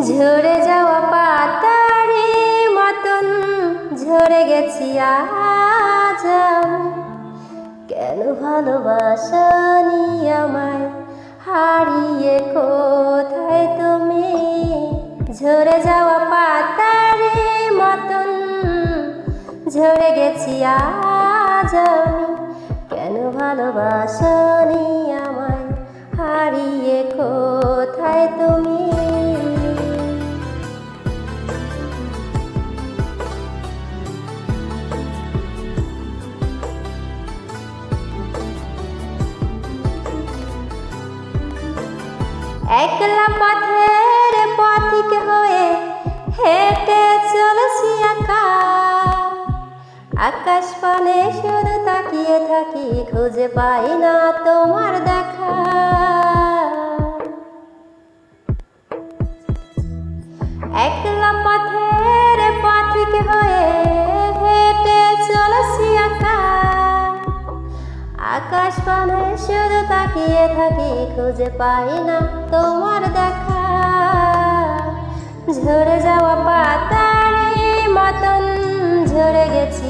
ঝরে যাওয়া পাতারে মতন ঝরে গেছি আজ আমি। কেন ভালোবাসনি আমায় হারিয়ে কোথায় তুমি? ঝরে যাওয়া পাতারে মতন ঝরে গেছি আজ আমি। কেন ভালোবাসনি আমায় হারিয়ে কোথায় তুমি? একলা পথের পথিক হয়ে হেঁটে চলেছি একা। আকাশ পানে শুধু তাকিয়ে থাকি, খুঁজে পাই না তোমার দেখা। একলা পথের পথিক হয়ে হেঁটে চলেছি একা। আকাশ পানে শুধু তাকিয়ে থাকি, খুঁজে পাই না তোমার দেখা। ঝরে যাওয়া পাতারে মতন ঝরে গেছি